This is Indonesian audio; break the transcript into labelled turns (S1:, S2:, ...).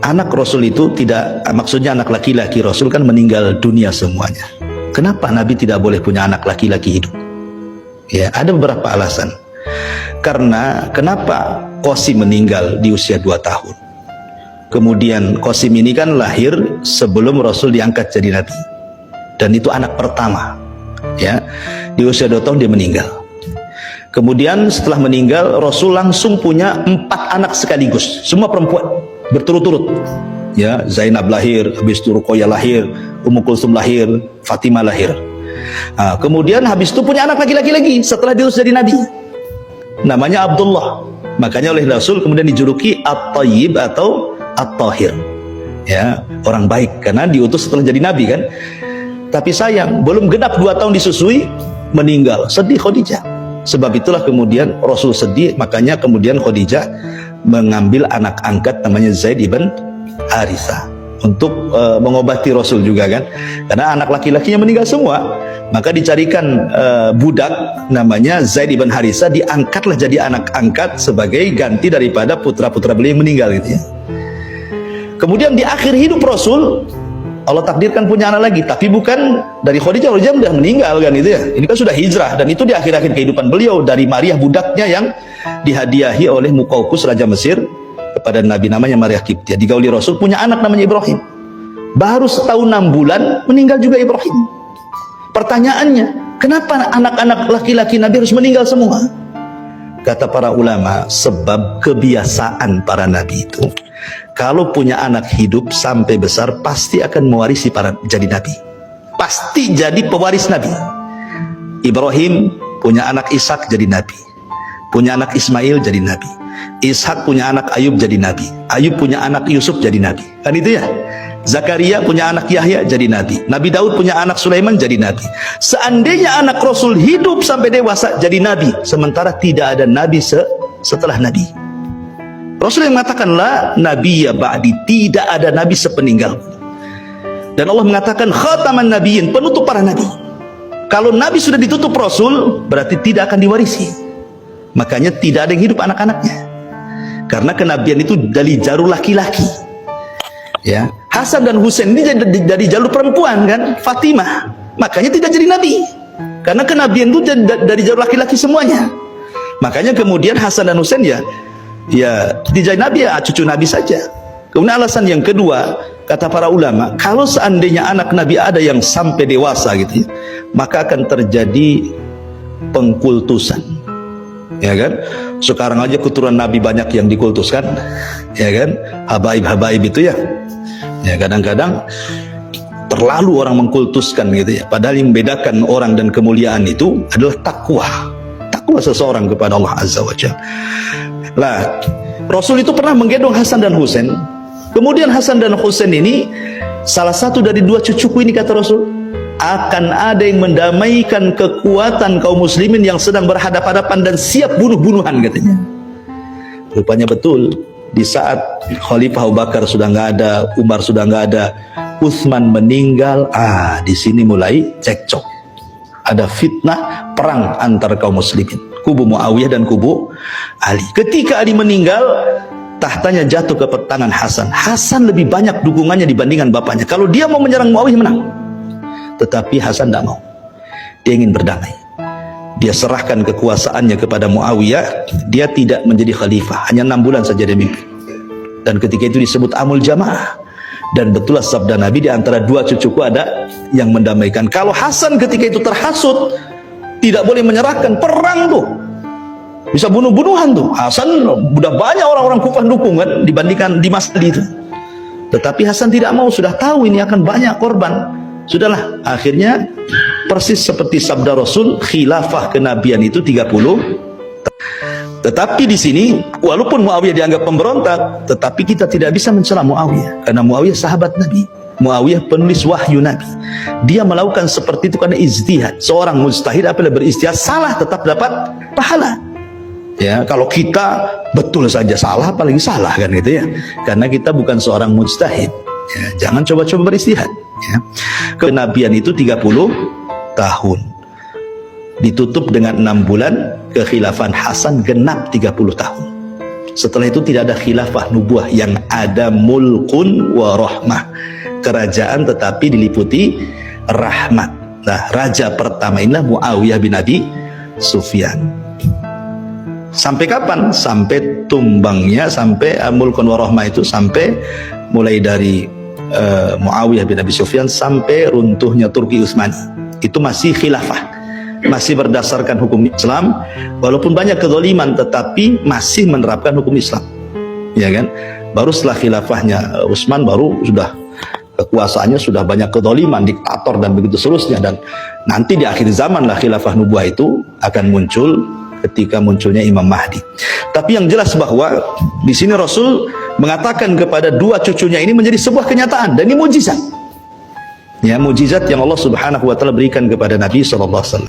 S1: anak Rasul itu tidak, maksudnya anak laki-laki Rasul kan meninggal dunia semuanya. Kenapa Nabi tidak boleh punya anak laki-laki hidup? Ya, ada beberapa alasan. Karena kenapa Qasim meninggal di usia 2 tahun? Kemudian Qasim ini kan lahir sebelum Rasul diangkat jadi Nabi. Dan itu anak pertama. Ya, di usia 2 tahun dia meninggal. Kemudian setelah meninggal, Rasul langsung punya 4 anak sekaligus, semua perempuan, berturut-turut. Ya, Zainab lahir, habis itu Ruqayyah lahir, Ummu Kulsum lahir, Fatimah lahir. Nah, kemudian habis itu punya anak laki-laki lagi setelah diutus jadi Nabi. Namanya Abdullah. Makanya oleh Rasul kemudian dijuluki At-Tayyib atau At-Tahir. Ya, orang baik karena diutus setelah jadi Nabi kan. Tapi sayang, belum genap 2 tahun disusui, meninggal. Sedih Khadijah. Sebab itulah kemudian Rasul sedih, makanya kemudian Khadijah mengambil anak angkat namanya Zaid ibn Harithah untuk mengobati Rasul juga kan, karena anak laki-lakinya meninggal semua. Maka dicarikan budak namanya Zaid ibn Harithah, diangkatlah jadi anak angkat sebagai ganti daripada putra-putra beliau yang meninggal gitu ya. Kemudian di akhir hidup Rasul, Allah takdirkan punya anak lagi, tapi bukan dari Khadijah. Khadijah sudah meninggal kan itu ya. Ini kan sudah hijrah, dan itu di akhir-akhir kehidupan beliau dari Maria budaknya yang dihadiahi oleh Muqawqis Raja Mesir kepada Nabi, namanya Maria Qibtiyah. Digauli Rasul punya anak namanya Ibrahim. Baru setahun 6 bulan meninggal juga Ibrahim. Pertanyaannya, kenapa anak-anak laki-laki Nabi harus meninggal semua? Kata para ulama, sebab kebiasaan para nabi itu, kalau punya anak hidup sampai besar pasti akan mewarisi para jadi nabi, pasti jadi pewaris nabi. Ibrahim punya anak Ishak jadi nabi, punya anak Ismail jadi nabi, Ishak punya anak Ayub jadi nabi, Ayub punya anak Yusuf jadi nabi, kan itu ya. Zakaria punya anak Yahya jadi nabi, Nabi Daud punya anak Sulaiman jadi nabi. Seandainya anak Rasul hidup sampai dewasa jadi nabi, sementara tidak ada nabi setelah nabi. Rasul yang mengatakan la nabiyya ba'di, tidak ada nabi sepeninggal. Dan Allah mengatakan khataman nabiyyin, penutup para nabi. Kalau nabi sudah ditutup Rasul, berarti tidak akan diwarisi. Makanya tidak ada yang hidup anak-anaknya, karena kenabian itu dari jalur laki-laki. Ya, Hasan dan Husain ini dari jalur perempuan kan, Fatimah. Makanya tidak jadi nabi, karena kenabian itu dari jalur laki-laki semuanya. Makanya kemudian Hasan dan Husain ya tidak jadi nabi, ya cucu nabi saja. Kemudian alasan yang kedua, kata para ulama, kalau seandainya anak nabi ada yang sampai dewasa gitu ya, maka akan terjadi pengkultusan. Ya kan? Sekarang aja keturunan nabi banyak yang dikultuskan, ya kan? Habaib-habaib itu ya. Ya, kadang-kadang terlalu orang mengkultuskan gitu ya. Padahal yang membedakan orang dan kemuliaan itu adalah takwa. Takwa seseorang kepada Allah Azza wa Jalla. Lah, Rasul itu pernah menggendong Hasan dan Husain. Kemudian Hasan dan Husain ini salah satu dari 2 cucuku ini, kata Rasul, akan ada yang mendamaikan kekuatan kaum muslimin yang sedang berhadapan-hadapan dan siap bunuh-bunuhan katanya. Rupanya betul. Di saat Khalifah Abu Bakar sudah nggak ada, Umar sudah nggak ada, Utsman meninggal, di sini mulai cekcok. Ada fitnah perang antar kaum muslimin, kubu Muawiyah dan kubu Ali. Ketika Ali meninggal, tahtanya jatuh ke tangan Hasan. Hasan lebih banyak dukungannya dibandingkan bapaknya. Kalau dia mau menyerang Muawiyah, menang. Tetapi Hasan tidak mau. Dia ingin berdamai. Dia serahkan kekuasaannya kepada Muawiyah. Dia tidak menjadi khalifah, hanya 6 bulan saja dia mimpin. Dan ketika itu disebut Amul Jamaah. Dan betullah sabda Nabi, di antara 2 cucuku ada yang mendamaikan. Kalau Hasan ketika itu terhasut, tidak boleh menyerahkan, perang tuh, bisa bunuh-bunuhan tuh. Hasan udah banyak orang-orang Kufah dukung kan, dibandingkan di masa itu. Tetapi Hasan tidak mau, sudah tahu ini akan banyak korban. Sudahlah, akhirnya persis seperti sabda Rasul, khilafah kenabian itu 30. Tetapi di sini, walaupun Muawiyah dianggap pemberontak, tetapi kita tidak bisa mencela Muawiyah, karena Muawiyah sahabat Nabi. Muawiyah penulis wahyu Nabi. Dia melakukan seperti itu karena ijtihad. Seorang mujtahid apabila berijtihad salah, tetap dapat pahala. Ya, kalau kita betul saja salah, apalagi salah kan gitu ya. Karena kita bukan seorang mujtahid. Ya, jangan coba-coba beristihad. Ya. Kenabian itu 30 tahun. Ditutup dengan 6 bulan, kekhilafan Hasan genap 30 tahun. Setelah itu tidak ada khilafah nubuah, yang ada mulkun wa rahmah, kerajaan tetapi diliputi rahmat. Nah, raja pertama inilah Muawiyah bin Abi Sufyan. Sampai kapan? Sampai tumbangnya, sampai mulkun wa rahmah itu, sampai mulai dari Muawiyah bin Abi Sufyan sampai runtuhnya Turki Utsmani. Itu masih khilafah, masih berdasarkan hukum Islam, walaupun banyak kezaliman tetapi masih menerapkan hukum Islam, ya kan? Baru setelah khilafahnya Utsman, baru sudah kekuasaannya sudah banyak kezaliman, diktator dan begitu seterusnya, dan nanti di akhir zaman lah khilafah nubuah itu akan muncul ketika munculnya Imam Mahdi. Tapi yang jelas bahwa di sini Rasul mengatakan kepada dua cucunya ini menjadi sebuah kenyataan, dan ini mujizat. Ya, mujizat yang Allah Subhanahu wa taala berikan kepada Nabi sallallahu alaihi wasallam.